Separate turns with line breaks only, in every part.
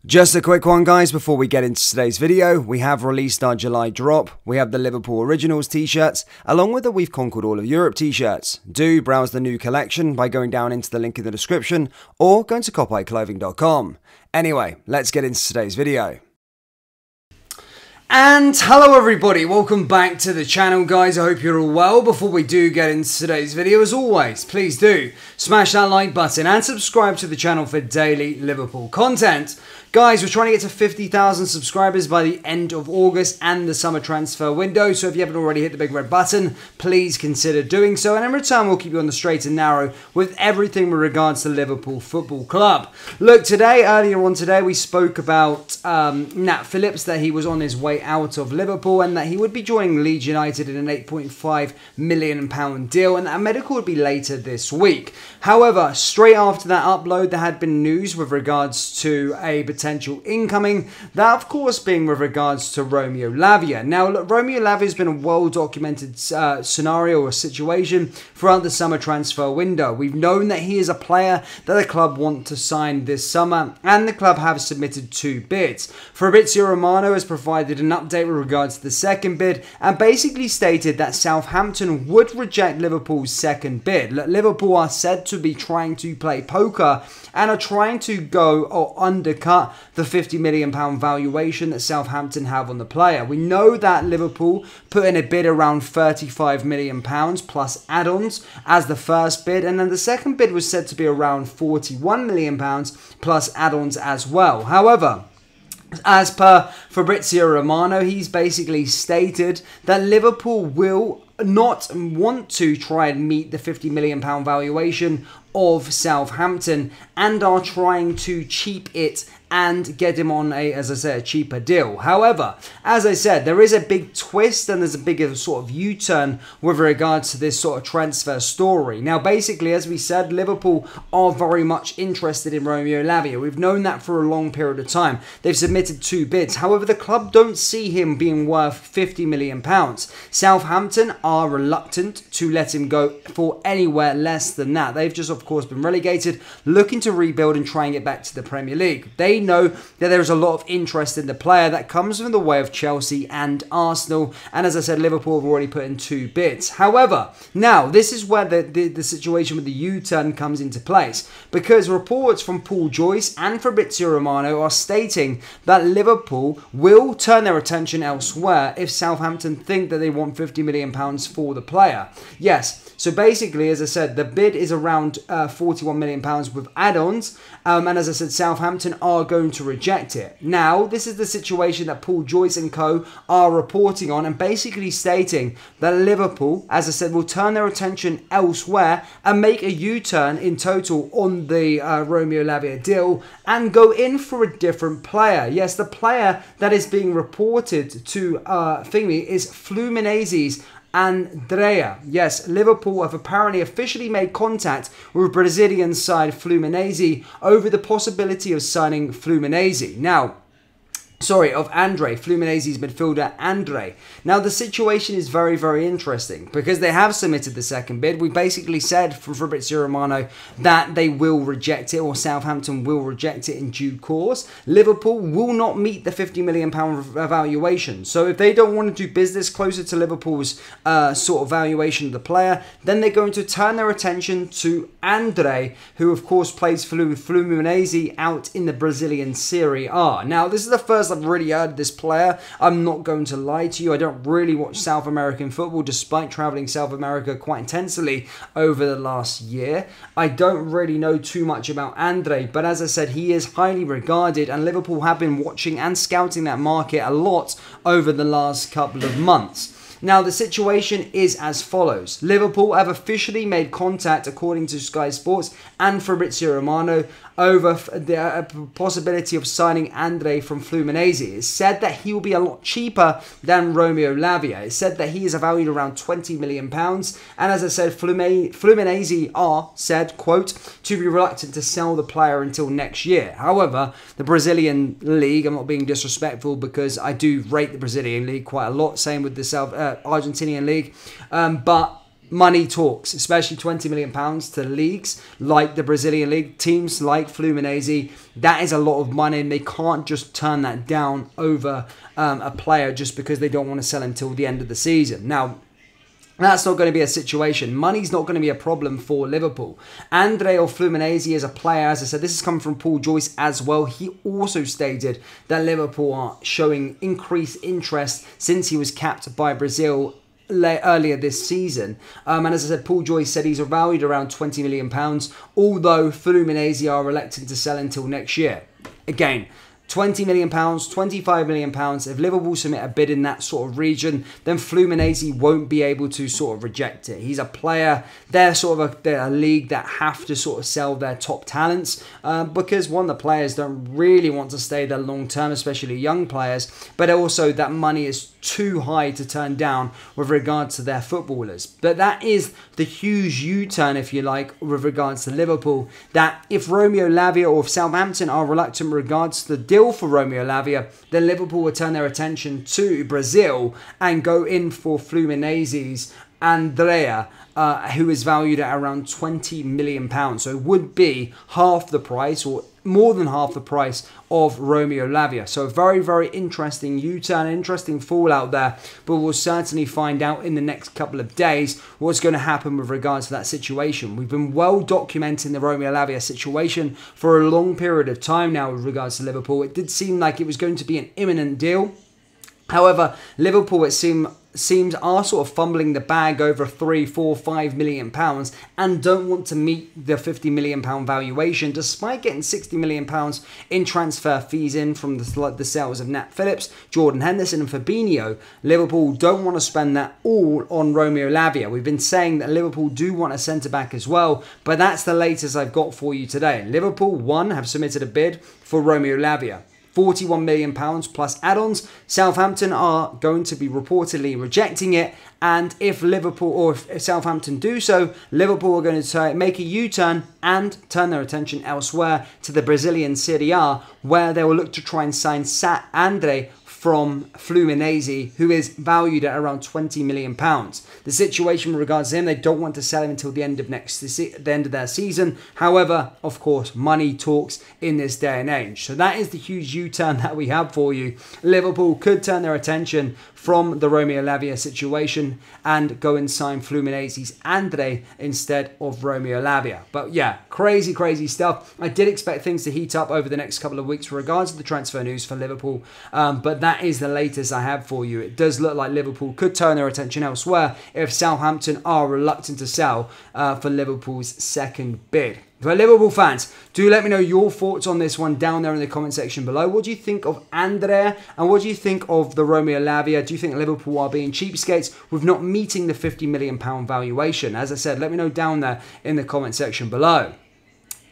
Just a quick one, guys, before we get into today's video. We have released our July drop. We have the Liverpool Originals t-shirts, along with the We've Conquered All of Europe t-shirts. Do browse the new collection by going down into the link in the description or going to copyclothing.com. Anyway, let's get into today's video. And hello everybody, welcome back to the channel, guys. I hope you're all well. Before we do get into today's video, as always, please do smash that like button and subscribe to the channel for daily Liverpool content. Guys, we're trying to get to 50,000 subscribers by the end of August and the summer transfer window, so if you haven't already hit the big red button, please consider doing so, and in return we'll keep you on the straight and narrow with everything with regards to Liverpool Football Club. Look, earlier on today, we spoke about Nat Phillips, that he was on his way out of Liverpool and that he would be joining Leeds United in an £8.5 million deal, and that medical would be later this week. However, straight after that upload, there had been news with regards to a potential incoming, that of course being with regards to Romeo Lavia. Now, look, Romeo Lavia has been a well-documented scenario or situation throughout the summer transfer window. We've known that he is a player that the club want to sign this summer, and the club have submitted 2 bids. Fabrizio Romano has provided an update with regards to the second bid and basically stated that Southampton would reject Liverpool's second bid. Look, Liverpool are said to be trying to play poker and are trying to go or undercut the £50 million valuation that Southampton have on the player. We know that Liverpool put in a bid around £35 million plus add-ons as the first bid, and then the second bid was said to be around £41 million plus add-ons as well. However, as per Fabrizio Romano, he's basically stated that Liverpool will not want to try and meet the £50 million valuation of Southampton and are trying to cheap it and get him on a, as I said, a cheaper deal. However, as I said, there is a big twist and there's a bigger sort of U-turn with regards to this sort of transfer story. Now, basically, as we said, Liverpool are very much interested in Romeo Lavia. We've known that for a long period of time. They've submitted 2 bids. However, the club don't see him being worth £50 million. Southampton are reluctant to let him go for anywhere less than that. They've just, of course, been relegated, looking to rebuild and try and get back to the Premier League. They know that there is a lot of interest in the player that comes from the way of Chelsea and Arsenal, and as I said, Liverpool have already put in 2 bids. However, now this is where the situation with the U-turn comes into place, because reports from Paul Joyce and Fabrizio Romano are stating that Liverpool will turn their attention elsewhere if Southampton think that they want £50 million for the player. Yes, so basically, as I said, the bid is around £41 million with add-ons, and as I said, Southampton are going to reject it. Now, this is the situation that Paul Joyce and co are reporting on, and basically stating that Liverpool, as I said, will turn their attention elsewhere and make a U-turn in total on the Romeo Lavia deal and go in for a different player. Yes, the player that is being reported to thingy is Fluminese's Andrea. Yes, Liverpool have apparently officially made contact with Brazilian side Fluminense over the possibility of signing Fluminense. Now, of Andre, Fluminese's midfielder Andre. Now, the situation is very, very interesting because they have submitted the second bid. We basically said from Fabrizio Romano that they will reject it, or Southampton will reject it in due course. Liverpool will not meet the £50 million valuation. So if they don't want to do business closer to Liverpool's sort of valuation of the player, then they're going to turn their attention to Andre, who of course plays for Fluminense out in the Brazilian Serie A. Now, this is the first I've really heard of this player. I'm not going to lie to you. I don't really watch South American football, despite traveling South America quite intensely over the last year. I don't really know too much about Andre, but as I said, he is highly regarded, and Liverpool have been watching and scouting that market a lot over the last couple of months. Now, the situation is as follows. Liverpool have officially made contact, according to Sky Sports and Fabrizio Romano, over the possibility of signing Andre from Fluminense. It's said that he will be a lot cheaper than Romeo Lavia. It's said that he is valued around £20 million. And as I said, Fluminense are said, quote, to be reluctant to sell the player until next year. However, the Brazilian league, I'm not being disrespectful because I do rate the Brazilian league quite a lot. Same with the Argentinian league. But money talks, especially £20 million to leagues like the Brazilian league, teams like Fluminense. That is a lot of money, and they can't just turn that down over a player just because they don't want to sell him till the end of the season. Now, that's not going to be a situation. Money's not going to be a problem for Liverpool. Andre of Fluminense is a player, as I said, this is coming from Paul Joyce as well. He also stated that Liverpool are showing increased interest since he was capped by Brazil earlier this season. And as I said, Paul Joyce said he's valued around £20 million, although Fluminense are electing to sell until next year. Again, £20 million, £25 million. If Liverpool submit a bid in that sort of region, then Fluminense won't be able to sort of reject it. He's a player, they're sort of a league that have to sort of sell their top talents because one, the players don't really want to stay there long term, especially young players, but also that money is too high to turn down with regards to their footballers. But that is the huge U-turn, if you like, with regards to Liverpool, that if Romeo Lavia or if Southampton are reluctant in regards to the deal for Romeo Lavia, then Liverpool will turn their attention to Brazil and go in for Fluminense's Andrea, who is valued at around £20 million. So it would be half the price, or more than half the price of Romeo Lavia. So a very, very interesting U-turn, interesting fallout there. But we'll certainly find out in the next couple of days what's going to happen with regards to that situation. We've been well documenting the Romeo Lavia situation for a long period of time now with regards to Liverpool. It did seem like it was going to be an imminent deal. However, Liverpool, it seems are sort of fumbling the bag over £3, £4, £5 million and don't want to meet the £50 million valuation, despite getting £60 million in transfer fees in from the sales of Nat Phillips, Jordan Henderson and Fabinho. Liverpool don't want to spend that all on Romeo Lavia. We've been saying that Liverpool do want a centre-back as well, but that's the latest I've got for you today. Liverpool, one, have submitted a bid for Romeo Lavia. £41 million plus add-ons. Southampton are going to be reportedly rejecting it, and if Liverpool or if Southampton do so, Liverpool are going to make a U-turn and turn their attention elsewhere to the Brazilian Serie A, where they will look to try and sign Andre from Fluminense, who is valued at around £20 million. The situation with regards to him, they don't want to sell him until the end of their season. However, of course, money talks in this day and age. So that is the huge U-turn that we have for you. Liverpool could turn their attention from the Romeo Lavia situation and go and sign Fluminense's Andre instead of Romeo Lavia. But yeah, crazy, crazy stuff. I did expect things to heat up over the next couple of weeks with regards to the transfer news for Liverpool, but that is the latest I have for you. It does look like Liverpool could turn their attention elsewhere if Southampton are reluctant to sell for Liverpool's second bid. For Liverpool fans, do let me know your thoughts on this one down there in the comment section below. What do you think of Andrea, and what do you think of the Romeo Lavia? Do you think Liverpool are being cheapskates with not meeting the £50 million valuation? As I said, let me know down there in the comment section below.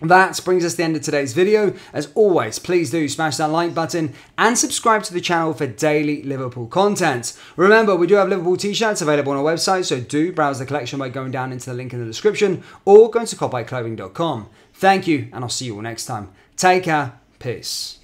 That brings us to the end of today's video. As always, please do smash that like button and subscribe to the channel for daily Liverpool content. Remember, we do have Liverpool t-shirts available on our website, so do browse the collection by going down into the link in the description or going to copyclothing.com. Thank you, and I'll see you all next time. Take care. Peace.